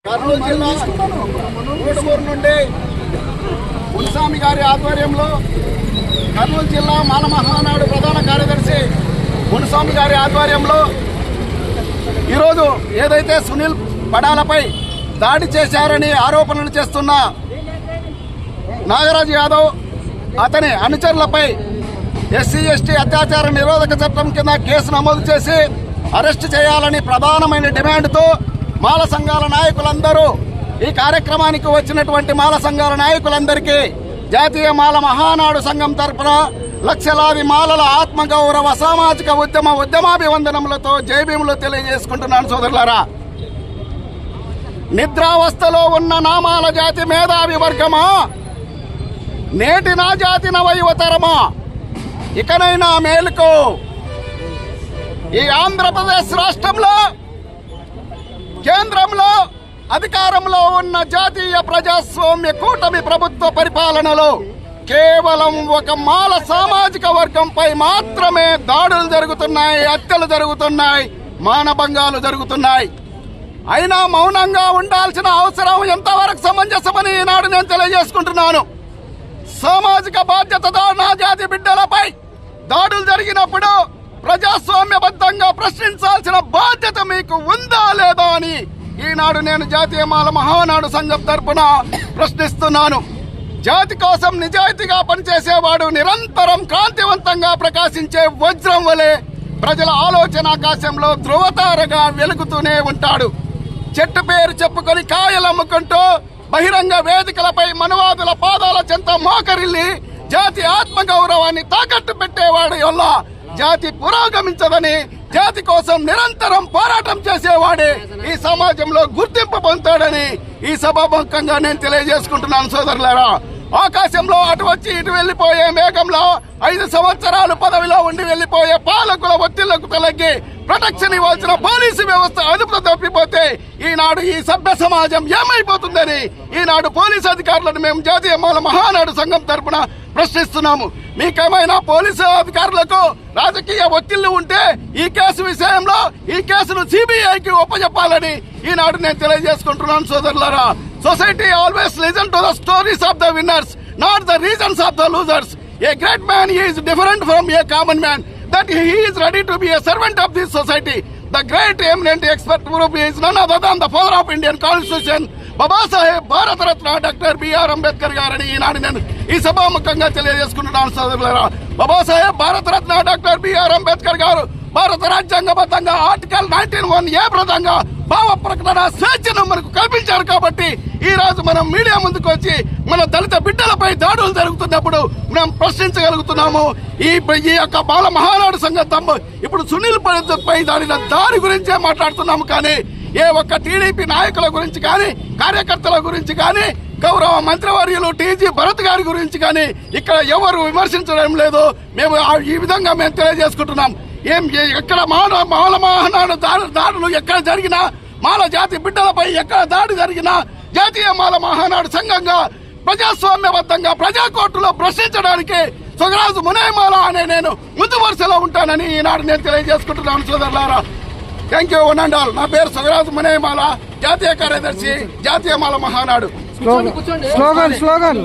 కర్నూలు జిల్లా కోటమూరు నుండి మునిస్వామి గారి ఆధ్వర్యంలో కర్నూలు జిల్లా మాల మహానాడు ప్రధాన కార్యదర్శి మునిస్వామి గారి ఆధ్వర్యంలో ఈరోజు ఏదైతే సునీల్ పడాలపై దాడి చేశారని ఆరోపణలు చేస్తున్న నాగరాజు యాదవ్ అతని అనుచరులపై ఎస్సీ ఎస్టీ అత్యాచార నిరోధక చట్టం కింద కేసు నమోదు చేసి అరెస్టు చేయాలని ప్రధానమైన డిమాండ్తో మాల సంఘాల నాయకులందరూ ఈ కార్యక్రమానికి వచ్చినటువంటి మాల సంఘాల నాయకులందరికీ జాతీయ మాల మహానాడు సంఘం తరపున లక్షలాది మాలల ఆత్మగౌరవ సామాజిక ఉద్యమాభివందనములతో జైభీములు తెలియజేసుకుంటున్నాను సోదరులారా. నిద్రావస్థలో ఉన్న నామాల జాతి మేధావి వర్గమా, నేటి నా జాతి నవయువతరమా, ఇకనైనా మేలుకో. ఈ ఆంధ్రప్రదేశ్ రాష్ట్రంలో కేంద్రంలో అధికారంలో ఉన్న జాతీయ ప్రజాస్వామ్య కూటమి ప్రభుత్వ పరిపాలనలో కేవలం ఒక మాల సామాజిక వర్గంపై మాత్రమే దాడులు జరుగుతున్నాయి, హత్యలు జరుగుతున్నాయి, మానభంగాలు జరుగుతున్నాయి. అయినా మౌనంగా ఉండాల్సిన అవసరం ఎంతవరకు సమంజసమని ఈనాడు నేను తెలియజేసుకుంటున్నాను. సామాజిక బాధ్యతతో నా జాతి బిడ్డలపై దాడులు జరిగినప్పుడు ప్రజాస్వామ్యబద్ధంగా ప్రశ్నించాల్సిన బాధ్యత మీకు ఉందా లేదా అని ఈనాడు నేను జాతీయ మాల మహానాడు సంఘం తరపున ప్రశ్నిస్తున్నాను. జాతి కోసం నిజాయితీగా పనిచేసేవాడు నిరంతరం కాంతివంతంగా ప్రకాశించే వజ్రం వలె ప్రజల ఆలోచన ఆకాశంలో ధృవతారగా వెలుగుతూనే ఉంటాడు. చెట్టు పేరు చెప్పుకొని కాయలమ్ముకుంటూ బహిరంగ వేదికలపై మనువాదుల పాదాల చెంత మోకరిల్లి జాతి ఆత్మగౌరవాన్ని తాకట్టు పెట్టేవాడు వల్ల జాతి పురోగమించదని, జాతి కోసం నిరంతరం పోరాటం చేసేవాడే ఈ సమాజంలో గుర్తింపు పొందుతాడని ఈ సభాముఖంగా నేను తెలియజేసుకుంటున్నాను సోదరులారా. ఆకాశంలో అటు వచ్చి ఇటు వెళ్లిపోయే మేఘంలో 5 సంవత్సరాలు పదవిలో ఉండి వెళ్లిపోయే పాలకుల ఒత్తిళ్లకు తలగ్గి ప్రొటెక్షన్ ఇవ్వాల్సిన పోలీసు వ్యవస్థ అదుపులో తప్పిపోతే ఈనాడు ఈ సభ్య సమాజం ఏమైపోతుందని ఈనాడు పోలీసు అధికారులను మేము జాతీయ మాల మహానాడు సంఘం తరపున ప్రశ్నిస్తున్నాము. మీకేమైనా పోలీసు అధికారులకు రాజకీయ ఒత్తిళ్లు ఉంటే ఈ కేసు విషయంలో ఈ కేసును సిబిఐకి ఒప్పజెప్పాలని ఈనాడు నేను తెలియజేసుకుంటున్నాను సోదరులారా. Society always listen to the stories of the winners, not the reasons of the losers. A great man is different from a common man, that he is ready to be a servant of this society. The great eminent expert group is none other than the father of Indian Constitution, Baba Saheb Bharat Ratna Dr. B.R. Ambedkar గారని ఈనాడు నేను ఈ సభాముఖంగా తెలియజేసుకుంటున్నాను సోదరులారా. Baba Saheb Bharat Ratna doctor BR Ambedkar గారు భారత రాజ్యాంగబద్ధంగా article 19(1) ప్రధంగా భావ ప్రకటన స్వేచ్ఛను మనకు కల్పించారు. కాబట్టి ఈ రోజు మనం మీడియా ముందుకు వచ్చి మన దళిత బిడ్డలపై దాడులు జరుగుతున్నప్పుడు మనం ప్రశ్నించగలుగుతున్నాము. ఈ యొక్క బాల మహానాడు సంఘం ఇప్పుడు సునీల్ పై దాడిన దాడి గురించే మాట్లాడుతున్నాము. కానీ ఏ ఒక్క టీడీపీ నాయకుల గురించి కానీ కార్యకర్తల గురించి కానీ గౌరవ మంత్రివర్యులు టీజీ భరత్ గారి గురించి కానీ ఇక్కడ ఎవరు విమర్శించడం లేదు. మేము ఈ విధంగా మేము తెలియజేసుకుంటున్నాం. ఎక్కడ మాల మహానాడు దాడులు ఎక్కడ జరిగినా, మాల జాతి బిడ్డలపై ఎక్కడ దాడి జరిగినా జాతీయ మాల మహానాడు సంఘంగా ప్రజాస్వామ్యబద్ధంగా ప్రజా కోర్టులో ప్రశ్నించడానికి సొగరాజు మునేమాల అనే నేను ముందు వరుసలో ఉంటానని ఈనాడు నేను తెలియజేసుకుంటున్నాను సోదరులారా. Thank you one and all. నా పేరు సొగరాజు మునేమాల, జాతీయ కార్యదర్శి, జాతీయ మాల మహానాడు. స్లోగన్